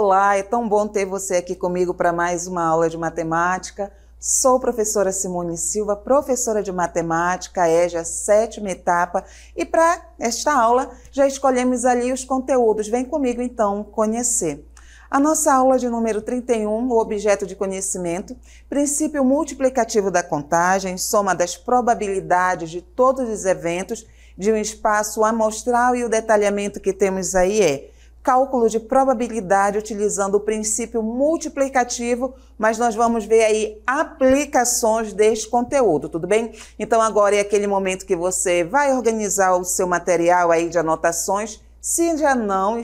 Olá, é tão bom ter você aqui comigo para mais uma aula de matemática. Sou professora Simone Silva, professora de matemática, EJA, 7ª etapa, e para esta aula já escolhemos ali os conteúdos. Vem comigo então conhecer. A nossa aula de número 31, o objeto de conhecimento, princípio multiplicativo da contagem, soma das probabilidades de todos os eventos de um espaço amostral, e o detalhamento que temos aí é cálculo de probabilidade utilizando o princípio multiplicativo, mas nós vamos ver aí aplicações deste conteúdo, tudo bem? Então agora é aquele momento que você vai organizar o seu material aí de anotações. Se ainda não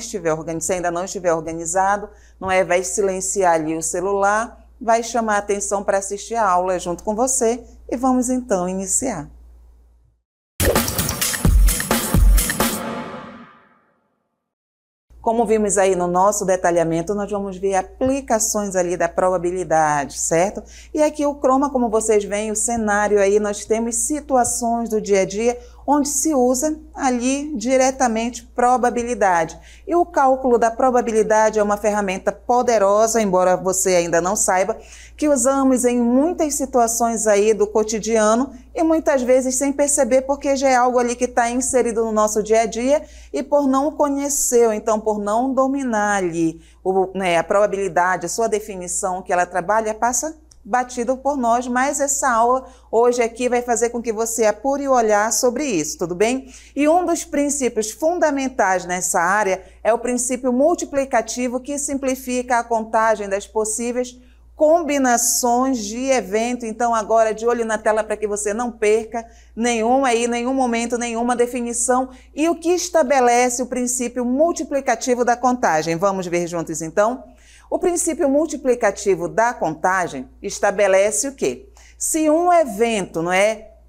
estiver organizado, não é? Vai silenciar ali o celular, vai chamar a atenção para assistir a aula junto com você e vamos então iniciar. Como vimos aí no nosso detalhamento, nós vamos ver aplicações ali da probabilidade, certo? E aqui o Chroma, como vocês veem, o cenário aí, nós temos situações do dia a dia onde se usa ali diretamente probabilidade. E o cálculo da probabilidade é uma ferramenta poderosa, embora você ainda não saiba, que usamos em muitas situações aí do cotidiano e muitas vezes sem perceber, porque já é algo ali que está inserido no nosso dia a dia e por não conhecer, ou então por não dominar ali a probabilidade, a sua definição que ela trabalha, passa batido por nós, mas essa aula hoje aqui vai fazer com que você apure o olhar sobre isso, tudo bem? E um dos princípios fundamentais nessa área é o princípio multiplicativo, que simplifica a contagem das possíveis combinações de evento. Então agora de olho na tela para que você não perca nenhum momento, nenhuma definição e o que estabelece o princípio multiplicativo da contagem. Vamos ver juntos então? O princípio multiplicativo da contagem estabelece o quê? Se um evento,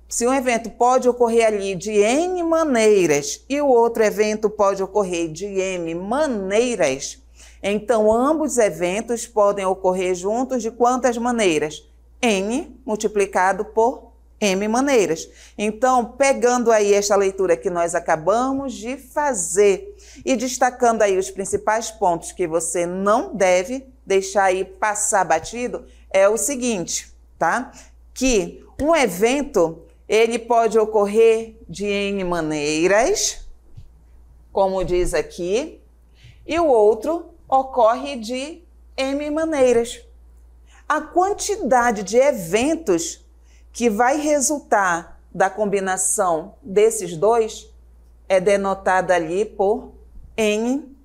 Se um evento pode ocorrer ali de N maneiras e o outro evento pode ocorrer de M maneiras, então ambos os eventos podem ocorrer juntos de quantas maneiras? N multiplicado por M maneiras. Então, pegando aí esta leitura que nós acabamos de fazer e destacando aí os principais pontos que você não deve deixar aí passar batido, é o seguinte, tá? Que um evento, ele pode ocorrer de N maneiras, como diz aqui, e o outro ocorre de M maneiras. A quantidade de eventos que vai resultar da combinação desses dois é denotada ali por N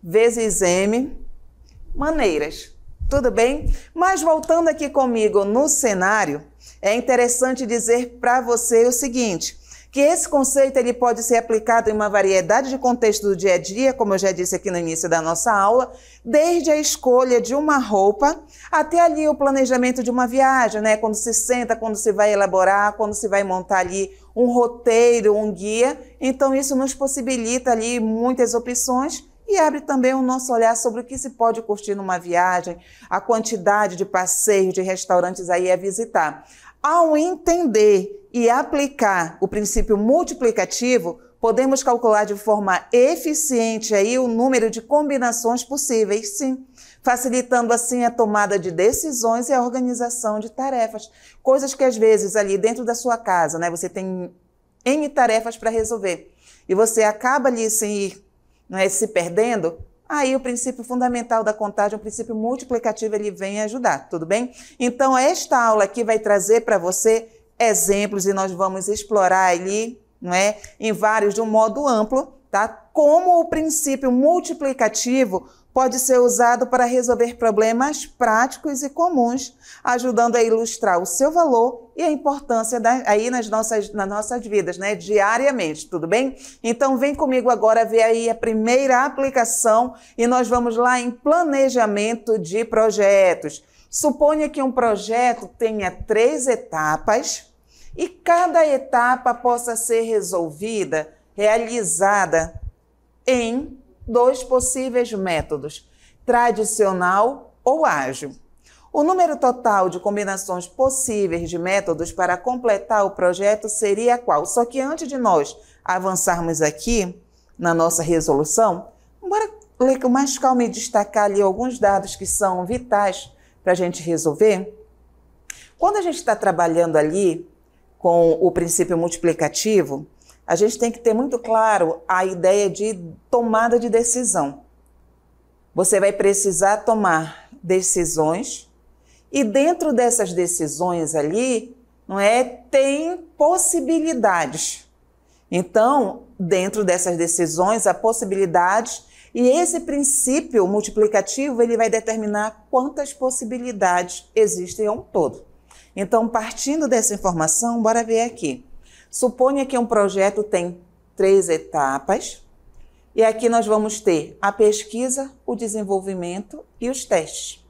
vezes M maneiras. Tudo bem? Mas voltando aqui comigo no cenário, é interessante dizer para você o seguinte, que esse conceito ele pode ser aplicado em uma variedade de contextos do dia a dia, como eu já disse aqui no início da nossa aula, desde a escolha de uma roupa até ali o planejamento de uma viagem, né? Quando se senta, quando se vai elaborar, quando se vai montar ali um roteiro, um guia. Então isso nos possibilita ali muitas opções e abre também o nosso olhar sobre o que se pode curtir numa viagem, a quantidade de passeios, de restaurantes aí a visitar. Ao entender e aplicar o princípio multiplicativo, podemos calcular de forma eficiente aí o número de combinações possíveis, sim, facilitando assim a tomada de decisões e a organização de tarefas. Coisas que às vezes ali dentro da sua casa, né, você tem N tarefas para resolver e você acaba ali se perdendo. Aí o princípio fundamental da contagem, o princípio multiplicativo, ele vem ajudar, tudo bem? Então esta aula aqui vai trazer para você exemplos e nós vamos explorar ali, em vários de um modo amplo, tá? Como o princípio multiplicativo pode ser usado para resolver problemas práticos e comuns, ajudando a ilustrar o seu valor e a importância aí nas nossas vidas, diariamente, tudo bem? Então vem comigo agora ver aí a primeira aplicação e nós vamos lá em planejamento de projetos. Suponha que um projeto tenha 3 etapas e cada etapa possa ser realizada em 2 possíveis métodos, tradicional ou ágil. O número total de combinações possíveis de métodos para completar o projeto seria qual? Só que antes de nós avançarmos aqui na nossa resolução, bora ler com mais calma e destacar ali alguns dados que são vitais para a gente resolver. Quando a gente está trabalhando ali com o princípio multiplicativo, a gente tem que ter muito claro a ideia de tomada de decisão. Você vai precisar tomar decisões e dentro dessas decisões ali, tem possibilidades. Então, dentro dessas decisões, há possibilidades e esse princípio multiplicativo ele vai determinar quantas possibilidades existem ao todo. Então, partindo dessa informação, bora ver aqui. Suponha que um projeto tem 3 etapas e aqui nós vamos ter a pesquisa, o desenvolvimento e os testes.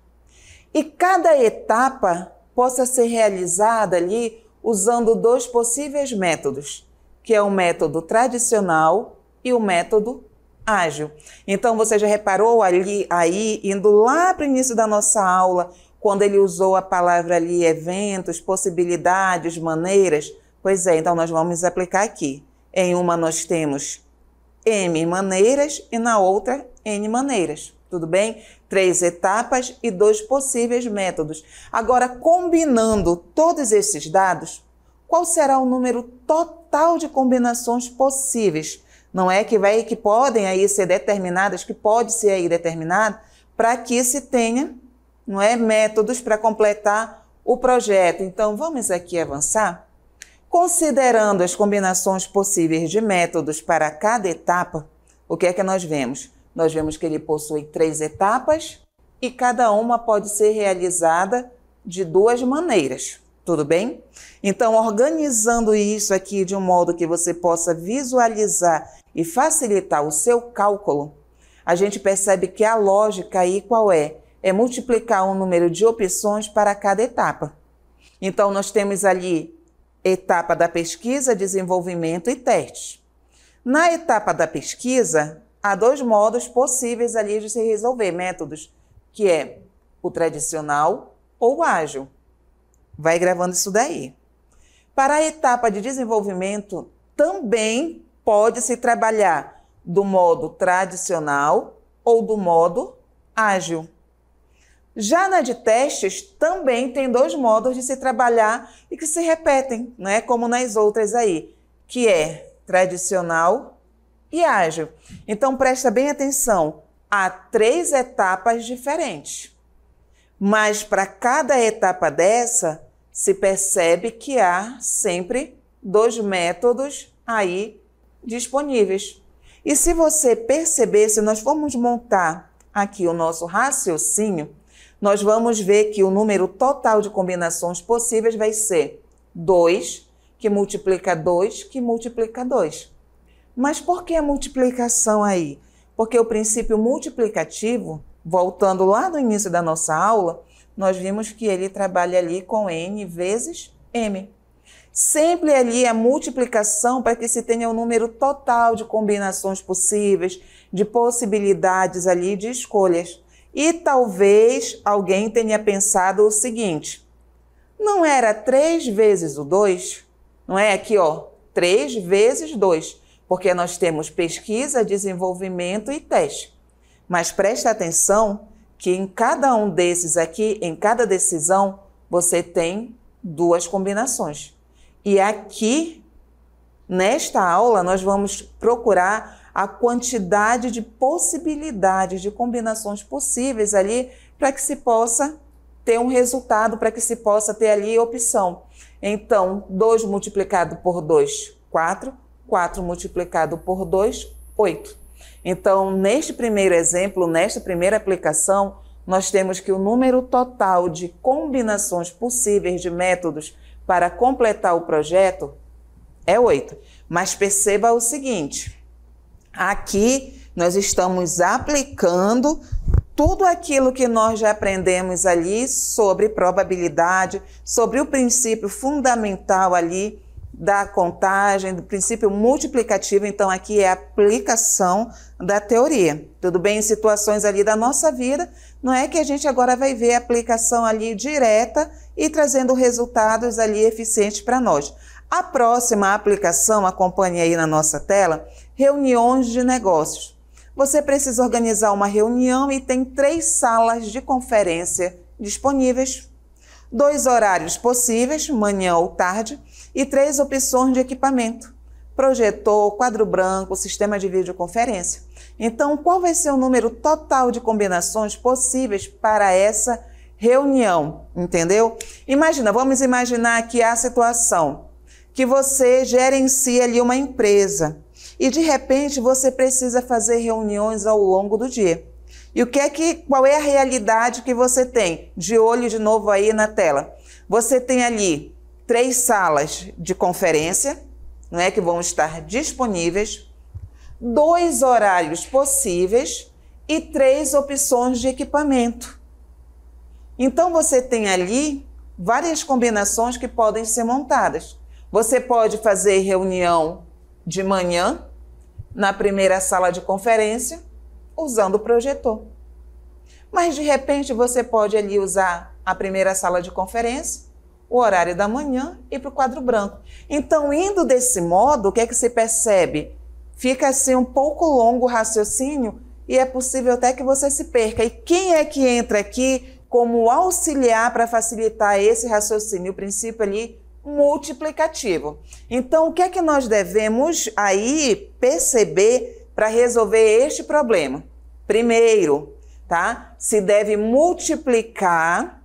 E cada etapa possa ser realizada ali usando 2 possíveis métodos, que é o método tradicional e o método ágil. Então, você já reparou aí, indo lá para o início da nossa aula, quando ele usou a palavra ali eventos, possibilidades, maneiras? Pois é, então nós vamos aplicar aqui. Em uma nós temos M maneiras e na outra N maneiras. Tudo bem? 3 etapas e 2 possíveis métodos. Agora, combinando todos esses dados, qual será o número total de combinações possíveis? Não é que podem aí ser determinadas, que pode ser aí determinado, para que se tenha, métodos para completar o projeto. Então, vamos aqui avançar. Considerando as combinações possíveis de métodos para cada etapa, o que é que nós vemos? Nós vemos que ele possui 3 etapas e cada uma pode ser realizada de 2 maneiras. Tudo bem? Então, organizando isso aqui de um modo que você possa visualizar e facilitar o seu cálculo, a gente percebe que a lógica aí qual é? É multiplicar o número de opções para cada etapa. Então, nós temos ali etapa da pesquisa, desenvolvimento e testes. Na etapa da pesquisa, há 2 modos possíveis ali de se resolver, métodos, que é o tradicional ou o ágil. Vai gravando isso daí. Para a etapa de desenvolvimento, também pode-se trabalhar do modo tradicional ou do modo ágil. Já na de testes, também tem 2 modos de se trabalhar e que se repetem, como nas outras aí, que é tradicional e ágil. Então, presta bem atenção, há 3 etapas diferentes. Mas para cada etapa dessa, se percebe que há sempre 2 métodos aí disponíveis. E se você perceber, se nós formos montar aqui o nosso raciocínio, nós vamos ver que o número total de combinações possíveis vai ser 2, que multiplica 2, que multiplica 2. Mas por que a multiplicação aí? Porque o princípio multiplicativo, voltando lá no início da nossa aula, nós vimos que ele trabalha ali com N vezes M. Sempre ali a multiplicação para que se tenha o número total de combinações possíveis, de possibilidades ali de escolhas. E talvez alguém tenha pensado o seguinte, não era 3 vezes o 2? Não é aqui, 3 vezes 2, porque nós temos pesquisa, desenvolvimento e teste. Mas presta atenção que em cada um desses aqui, em cada decisão, você tem 2 combinações. E aqui, nesta aula, nós vamos procurar a quantidade de possibilidades de combinações possíveis ali para que se possa ter um resultado, para que se possa ter ali opção. Então, 2 multiplicado por 2, 4. 4 multiplicado por 2, 8. Então, neste primeiro exemplo, nesta primeira aplicação, nós temos que o número total de combinações possíveis de métodos para completar o projeto é 8. Mas perceba o seguinte, aqui nós estamos aplicando tudo aquilo que nós já aprendemos ali sobre probabilidade, sobre o princípio fundamental ali da contagem, do princípio multiplicativo. Então, aqui é a aplicação da teoria. Tudo bem? Em situações ali da nossa vida, não é que a gente agora vai ver a aplicação ali direta e trazendo resultados ali eficientes para nós. A próxima aplicação, acompanhe aí na nossa tela, reuniões de negócios. você precisa organizar uma reunião e tem 3 salas de conferência disponíveis, 2 horários possíveis, manhã ou tarde, e 3 opções de equipamento, projetor, quadro branco, sistema de videoconferência. Então, qual vai ser o número total de combinações possíveis para essa reunião, entendeu? Vamos imaginar aqui a situação que você gerencia ali uma empresa e de repente você precisa fazer reuniões ao longo do dia. E qual é a realidade que você tem? De olho de novo aí na tela. Você tem ali 3 salas de conferência, não é, que vão estar disponíveis, 2 horários possíveis e 3 opções de equipamento. Então você tem ali várias combinações que podem ser montadas. Você pode fazer reunião de manhã na primeira sala de conferência usando o projetor. Mas de repente você pode ali usar a primeira sala de conferência, o horário da manhã e para o quadro branco. Então, indo desse modo, o que é que se percebe? Fica assim um pouco longo o raciocínio e é possível até que você se perca. E quem é que entra aqui como auxiliar para facilitar esse raciocínio? O princípio ali multiplicativo. Então, o que é que nós devemos aí perceber para resolver este problema? Primeiro, tá? Se deve multiplicar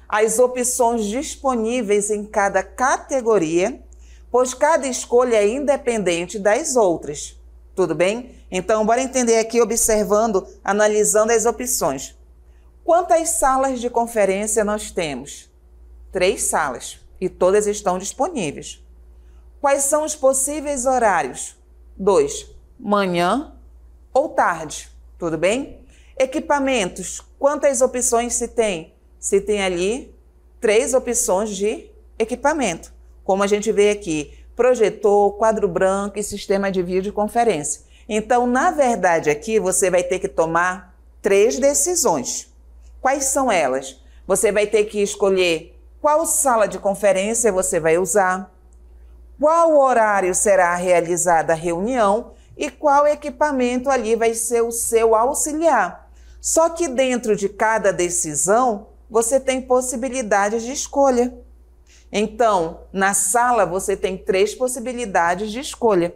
as opções disponíveis em cada categoria, pois cada escolha é independente das outras. Tudo bem? Então, bora entender aqui, observando, analisando as opções. Quantas salas de conferência nós temos? 3 salas. E todas estão disponíveis. Quais são os possíveis horários? 2, manhã ou tarde, tudo bem? Equipamentos, quantas opções se tem? Se tem ali 3 opções de equipamento, como a gente vê aqui, projetor, quadro branco e sistema de videoconferência. Então, na verdade, aqui você vai ter que tomar 3 decisões. Quais são elas? Você vai ter que escolher qual sala de conferência você vai usar, qual horário será realizada a reunião e qual equipamento ali vai ser o seu auxiliar. Só que dentro de cada decisão, você tem possibilidades de escolha. Então, na sala você tem 3 possibilidades de escolha.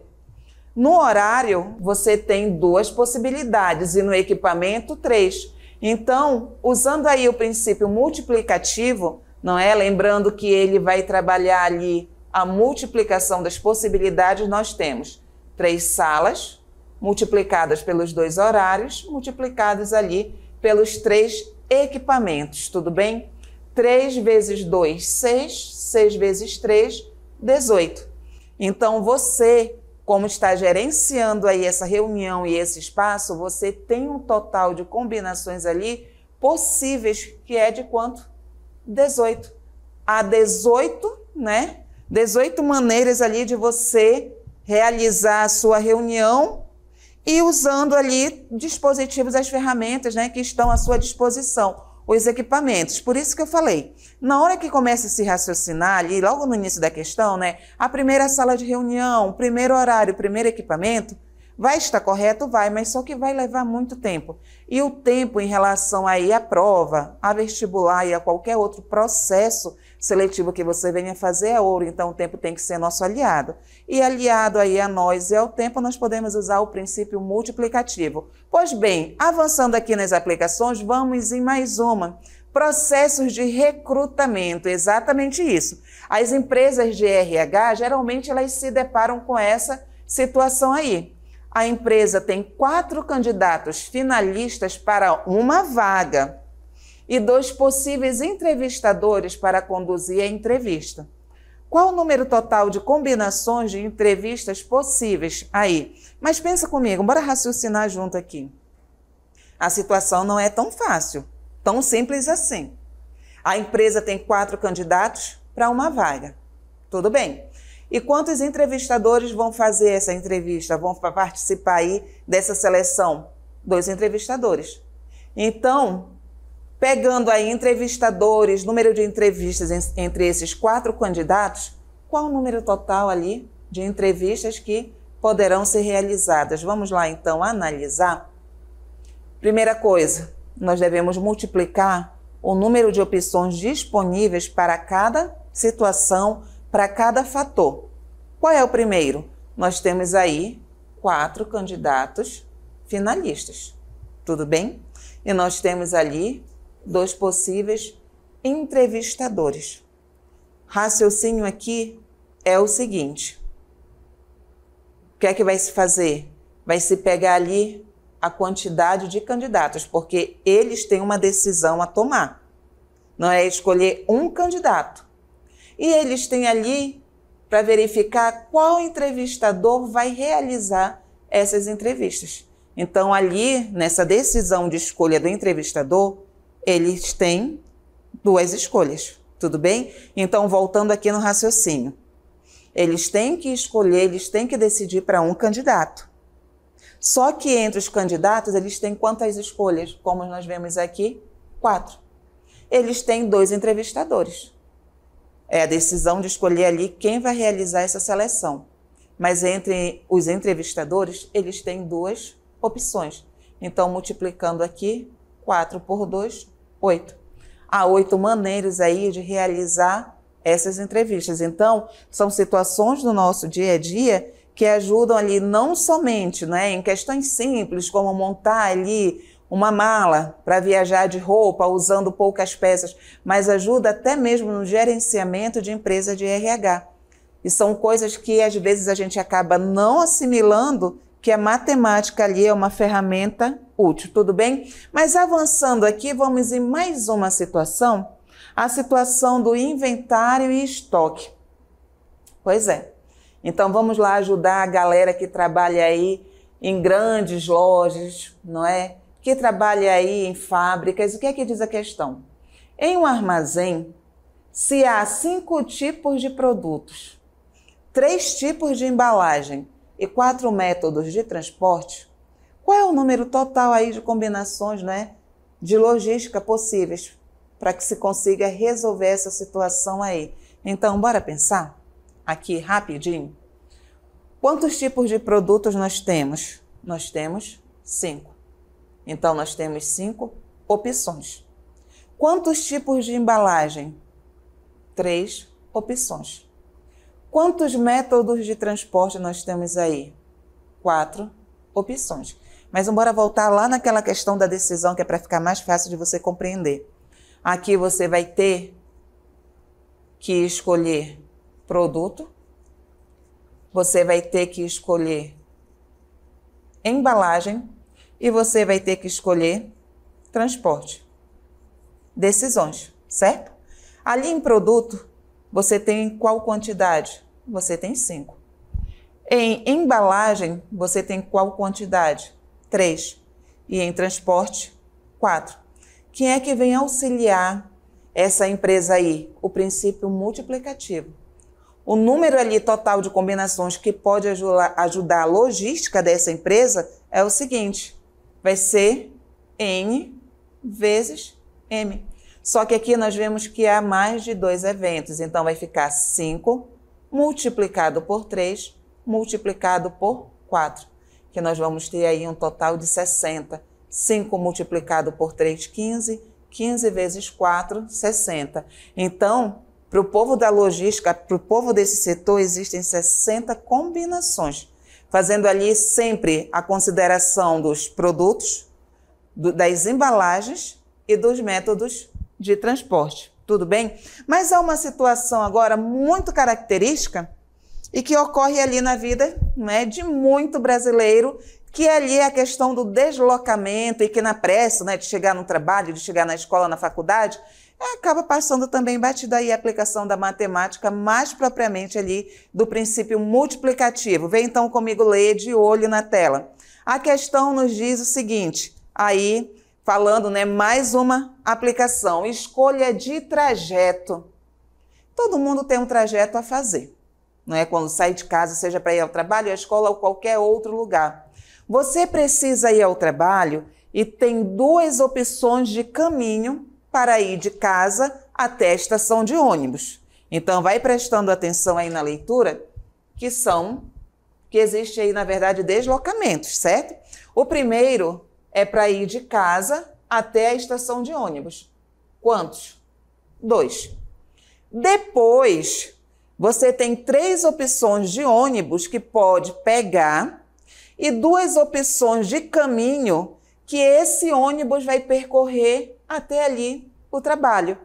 No horário, você tem 2 possibilidades e no equipamento, 3. Então, usando aí o princípio multiplicativo, não é? Lembrando que ele vai trabalhar ali a multiplicação das possibilidades, nós temos 3 salas multiplicadas pelos 2 horários, multiplicados ali pelos 3 equipamentos, tudo bem? 3 vezes 2, 6, 6 vezes 3, 18. Então, você, como está gerenciando aí essa reunião e esse espaço, você tem um total de combinações ali possíveis, que é de quanto? 18. Há 18, né? 18 maneiras ali de você realizar a sua reunião e usando ali dispositivos, as ferramentas, né, que estão à sua disposição, os equipamentos. Por isso que eu falei, na hora que começa a se raciocinar ali, logo no início da questão, né, a primeira sala de reunião, o primeiro horário, o primeiro equipamento, vai estar correto? Vai, mas só que vai levar muito tempo. E o tempo em relação aí à prova, a vestibular e a qualquer outro processo seletivo que você venha fazer é ouro. Então, o tempo tem que ser nosso aliado. E aliado aí a nós e ao tempo, nós podemos usar o princípio multiplicativo. Pois bem, avançando aqui nas aplicações, vamos em mais uma. Processos de recrutamento, exatamente isso. As empresas de RH, geralmente, elas se deparam com essa situação aí. A empresa tem 4 candidatos finalistas para uma vaga e 2 possíveis entrevistadores para conduzir a entrevista. Qual o número total de combinações de entrevistas possíveis aí? Mas pensa comigo, bora raciocinar junto aqui. A situação não é tão fácil, tão simples assim. A empresa tem 4 candidatos para uma vaga. Tudo bem. E quantos entrevistadores vão fazer essa entrevista? Vão participar aí dessa seleção? 2 entrevistadores. Então, pegando aí entrevistadores, número de entrevistas entre esses 4 candidatos, qual o número total ali de entrevistas que poderão ser realizadas. Vamos lá, então, analisar. Primeira coisa, nós devemos multiplicar o número de opções disponíveis para cada situação, para cada fator. Qual é o primeiro? Nós temos aí 4 candidatos finalistas, tudo bem? E nós temos ali 2 possíveis entrevistadores. Raciocínio aqui é o seguinte: o que é que vai se fazer? Vai se pegar ali a quantidade de candidatos, porque eles têm uma decisão a tomar. Não é escolher um candidato. E eles têm ali para verificar qual entrevistador vai realizar essas entrevistas. Então, ali, nessa decisão de escolha do entrevistador, eles têm 2 escolhas, tudo bem? Então, voltando aqui no raciocínio. Eles têm que escolher, eles têm que decidir para um candidato. Só que entre os candidatos, eles têm quantas escolhas? Como nós vemos aqui, 4. Eles têm 2 entrevistadores. É a decisão de escolher ali quem vai realizar essa seleção. Mas entre os entrevistadores, eles têm 2 opções. Então, multiplicando aqui, 4 por 2, 8. Há 8 maneiras aí de realizar essas entrevistas. Então, são situações do nosso dia a dia que ajudam ali não somente, né, em questões simples, como montar ali uma mala para viajar de roupa usando poucas peças, mas ajuda até mesmo no gerenciamento de empresa de RH. E são coisas que às vezes a gente acaba não assimilando que a matemática ali é uma ferramenta útil, tudo bem? Mas avançando aqui, vamos em mais uma situação, a situação do inventário e estoque. Pois é. Então vamos lá ajudar a galera que trabalha aí em grandes lojas, não é? Que trabalha aí em fábricas. O que é que diz a questão? Em um armazém, se há 5 tipos de produtos, 3 tipos de embalagem e 4 métodos de transporte, qual é o número total aí de combinações, né, de logística possíveis para que se consiga resolver essa situação aí? Então, bora pensar aqui rapidinho. Quantos tipos de produtos nós temos? Nós temos 5. Então, nós temos 5 opções. Quantos tipos de embalagem? 3 opções. Quantos métodos de transporte nós temos aí? 4 opções. Mas bora voltar lá naquela questão da decisão, que é para ficar mais fácil de você compreender. Aqui você vai ter que escolher produto, você vai ter que escolher embalagem e você vai ter que escolher transporte. Decisões, certo? Ali em produto, você tem qual quantidade? Você tem 5. Em embalagem, você tem qual quantidade? 3. E em transporte, 4. Quem é que vem auxiliar essa empresa aí? O princípio multiplicativo. O número ali total de combinações que pode ajudar a logística dessa empresa é o seguinte: vai ser N vezes M. Só que aqui nós vemos que há mais de 2 eventos, então vai ficar 5 multiplicado por 3 multiplicado por 4, que nós vamos ter aí um total de 60. 5 multiplicado por 3, 15. 15 vezes 4, 60. Então, para o povo da logística, para o povo desse setor, existem 60 combinações, fazendo ali sempre a consideração dos produtos, das embalagens e dos métodos de transporte. Tudo bem? Mas há uma situação agora muito característica e que ocorre ali na vida, né, de muito brasileiro, que ali é a questão do deslocamento e que na pressa, né, de chegar no trabalho, de chegar na escola, na faculdade, acaba passando também batida aí a aplicação da matemática, mais propriamente ali do princípio multiplicativo. Vem então comigo ler de olho na tela. A questão nos diz o seguinte, aí falando, né, mais uma aplicação, escolha de trajeto. Todo mundo tem um trajeto a fazer, não é? Quando sai de casa, seja para ir ao trabalho, à escola ou qualquer outro lugar. Você precisa ir ao trabalho e tem 2 opções de caminho para ir de casa até a estação de ônibus. Então, vai prestando atenção aí na leitura, que são que existe aí, na verdade, deslocamentos, certo? O primeiro é para ir de casa até a estação de ônibus. Quantos? 2. Depois, você tem 3 opções de ônibus que pode pegar e 2 opções de caminho que esse ônibus vai percorrer até ali o trabalho.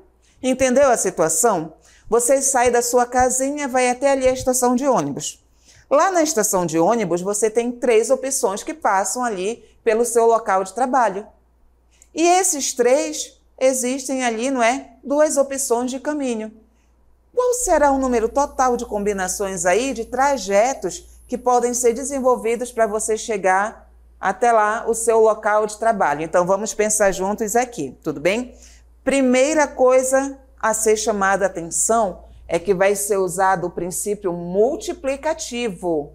Entendeu a situação? Você sai da sua casinha, vai até ali a estação de ônibus. Lá na estação de ônibus, você tem 3 opções que passam ali pelo seu local de trabalho. E esses 3, existem ali, não é? 2 opções de caminho. Qual será o número total de combinações aí, de trajetos que podem ser desenvolvidos para você chegar até lá o seu local de trabalho? Então, vamos pensar juntos aqui, tudo bem? Primeira coisa a ser chamada a atenção é que vai ser usado o princípio multiplicativo.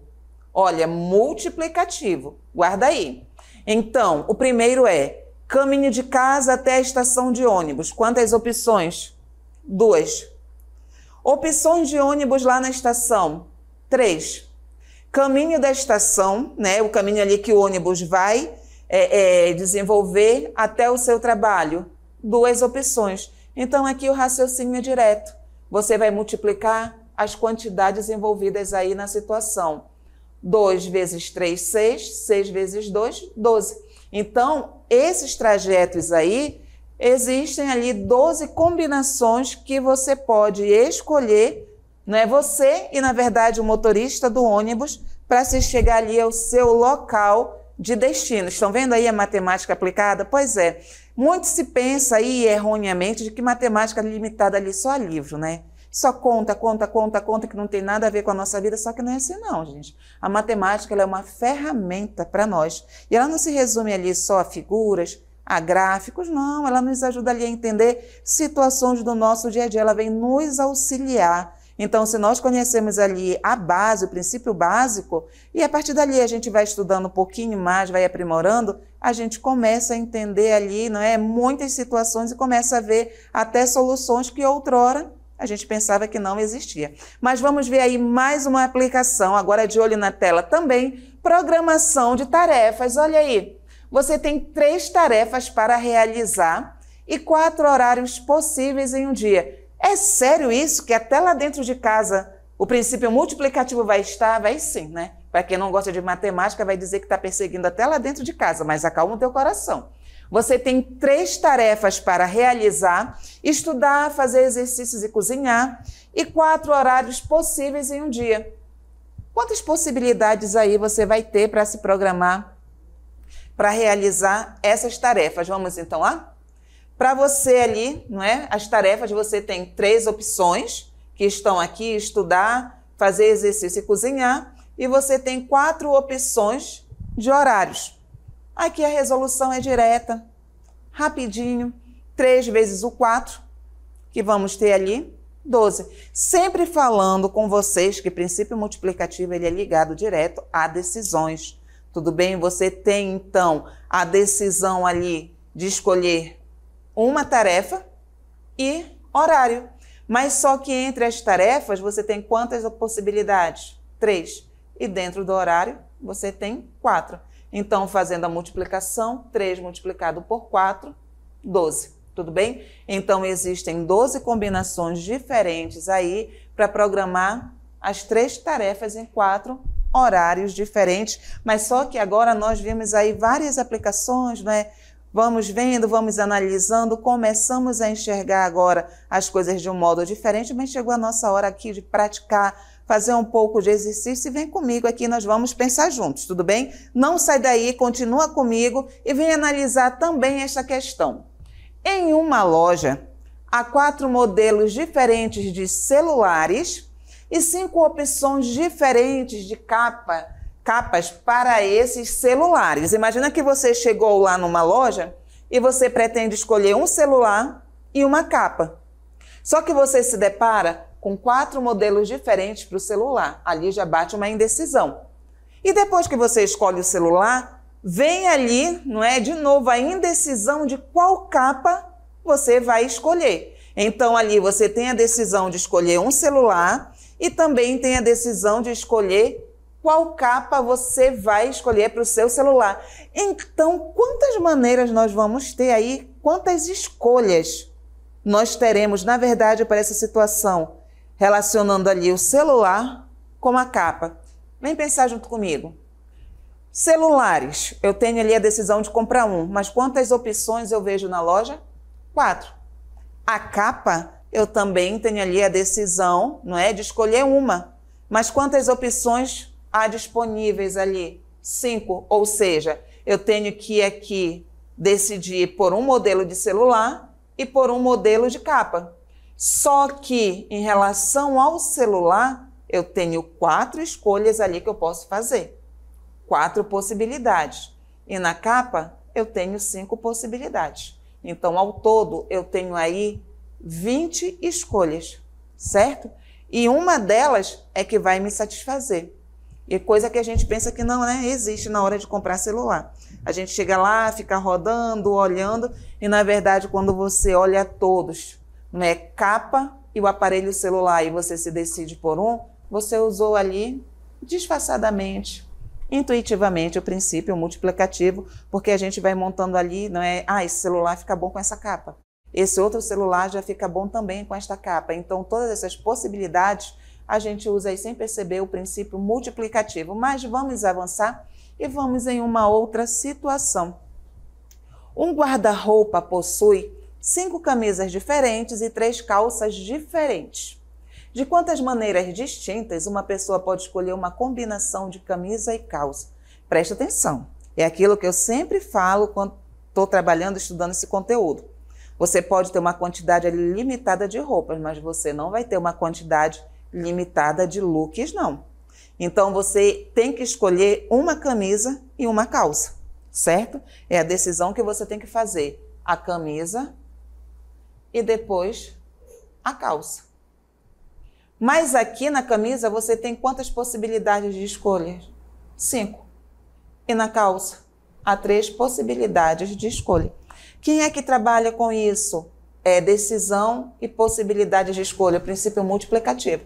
Olha, multiplicativo. Guarda aí. Então, o primeiro é caminho de casa até a estação de ônibus. Quantas opções? 2. Opções de ônibus lá na estação? 3. Caminho da estação, né? O caminho ali que o ônibus vai desenvolver até o seu trabalho? 2 opções. Então, aqui o raciocínio é direto. Você vai multiplicar as quantidades envolvidas aí na situação. 2 vezes 3, 6. 6 vezes 2, 12. Então, esses trajetos aí, existem ali 12 combinações que você pode escolher, não é você e, na verdade, o motorista do ônibus, para se chegar ali ao seu local de destino. Estão vendo aí a matemática aplicada? Pois é. Muito se pensa aí erroneamente de que matemática é limitada ali só a livro, né? Só conta, que não tem nada a ver com a nossa vida, só que não é assim não, gente. A matemática ela é uma ferramenta para nós. E ela não se resume ali só a figuras, a gráficos, não. Ela nos ajuda ali a entender situações do nosso dia a dia, ela vem nos auxiliar. Então, se nós conhecemos ali a base, o princípio básico, e a partir dali a gente vai estudando um pouquinho mais, vai aprimorando, a gente começa a entender ali, não é, muitas situações e começa a ver até soluções que outrora a gente pensava que não existia. Mas vamos ver aí mais uma aplicação, agora de olho na tela também, programação de tarefas. Olha aí, você tem 3 tarefas para realizar e 4 horários possíveis em um dia. É sério isso? Que até lá dentro de casa o princípio multiplicativo vai estar? Vai sim, né? Para quem não gosta de matemática, vai dizer que está perseguindo até lá dentro de casa, mas acalma o teu coração. Você tem 3 tarefas para realizar, estudar, fazer exercícios e cozinhar, e 4 horários possíveis em um dia. Quantas possibilidades aí você vai ter para se programar, para realizar essas tarefas? Vamos então lá? Para você ali, não é? As tarefas, você tem 3 opções que estão aqui, estudar, fazer exercício e cozinhar, e você tem 4 opções de horários. Aqui a resolução é direta, rapidinho, 3 vezes o 4, que vamos ter ali, 12. Sempre falando com vocês que o princípio multiplicativo ele é ligado direto a decisões. Tudo bem? Você tem, então, a decisão ali de escolher uma tarefa e horário. Mas só que entre as tarefas você tem quantas possibilidades? 3. E dentro do horário você tem 4. Então, fazendo a multiplicação, 3 multiplicado por 4, 12. Tudo bem? Então, existem 12 combinações diferentes aí para programar as 3 tarefas em 4 horários diferentes. Mas só que agora nós vimos aí várias aplicações, né? Vamos vendo, vamos analisando, começamos a enxergar agora as coisas de um modo diferente, mas chegou a nossa hora aqui de praticar, fazer um pouco de exercício e vem comigo aqui, nós vamos pensar juntos, tudo bem? Não sai daí, continua comigo e vem analisar também esta questão. Em uma loja, há 4 modelos diferentes de celulares e 5 opções diferentes de capas para esses celulares. Imagina que você chegou lá numa loja e você pretende escolher um celular e uma capa. Só que você se depara com 4 modelos diferentes para o celular. Ali já bate uma indecisão. E depois que você escolhe o celular, vem ali, não é, de novo a indecisão de qual capa você vai escolher. Então ali você tem a decisão de escolher um celular e também tem a decisão de escolher qual capa você vai escolher para o seu celular. Então, quantas maneiras nós vamos ter aí, quantas escolhas nós teremos, na verdade, para essa situação, relacionando ali o celular com a capa. Vem pensar junto comigo. Celulares, eu tenho ali a decisão de comprar um, mas quantas opções eu vejo na loja? 4. A capa, eu também tenho ali a decisão, não é, de escolher uma, mas quantas opções há disponíveis ali? 5, ou seja, eu tenho que aqui decidir por um modelo de celular e por um modelo de capa. Só que em relação ao celular, eu tenho 4 escolhas ali que eu posso fazer. 4 possibilidades. E na capa, eu tenho 5 possibilidades. Então, ao todo, eu tenho aí 20 escolhas, certo? E uma delas é que vai me satisfazer. E coisa que a gente pensa que não, né, existe na hora de comprar celular. A gente chega lá, fica rodando, olhando, e na verdade, quando você olha todos, né, capa e o aparelho celular, e você se decide por um, você usou ali disfarçadamente, intuitivamente, o princípio multiplicativo, porque a gente vai montando ali, não é? Ah, esse celular fica bom com essa capa. Esse outro celular já fica bom também com esta capa. Então, todas essas possibilidades a gente usa aí sem perceber o princípio multiplicativo. Mas vamos avançar e vamos em uma outra situação. Um guarda-roupa possui 5 camisas diferentes e 3 calças diferentes. De quantas maneiras distintas uma pessoa pode escolher uma combinação de camisa e calça? Presta atenção. É aquilo que eu sempre falo quando estou trabalhando, estudando esse conteúdo. Você pode ter uma quantidade limitada de roupas, mas você não vai ter uma quantidade limitada de looks, não. Então, você tem que escolher uma camisa e uma calça, certo? É a decisão que você tem que fazer. A camisa e depois a calça. Mas aqui na camisa, você tem quantas possibilidades de escolha? 5. E na calça? Há 3 possibilidades de escolha. Quem é que trabalha com isso? É decisão e possibilidade de escolha, o princípio multiplicativo.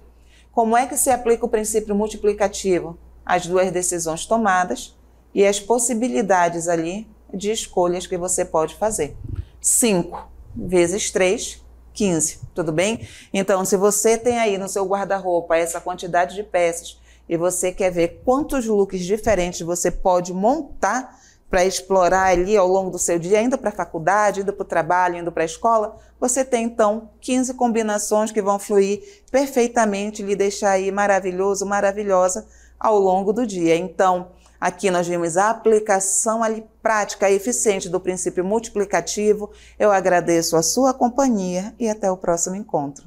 Como é que se aplica o princípio multiplicativo? As 2 decisões tomadas e as possibilidades ali de escolhas que você pode fazer. 5 vezes 3, 15, tudo bem? Então, se você tem aí no seu guarda-roupa essa quantidade de peças e você quer ver quantos looks diferentes você pode montar para explorar ali ao longo do seu dia, indo para a faculdade, indo para o trabalho, indo para a escola, você tem então 15 combinações que vão fluir perfeitamente, lhe deixar aí maravilhoso, maravilhosa ao longo do dia. Então, aqui nós vimos a aplicação ali prática e eficiente do princípio multiplicativo. Eu agradeço a sua companhia e até o próximo encontro.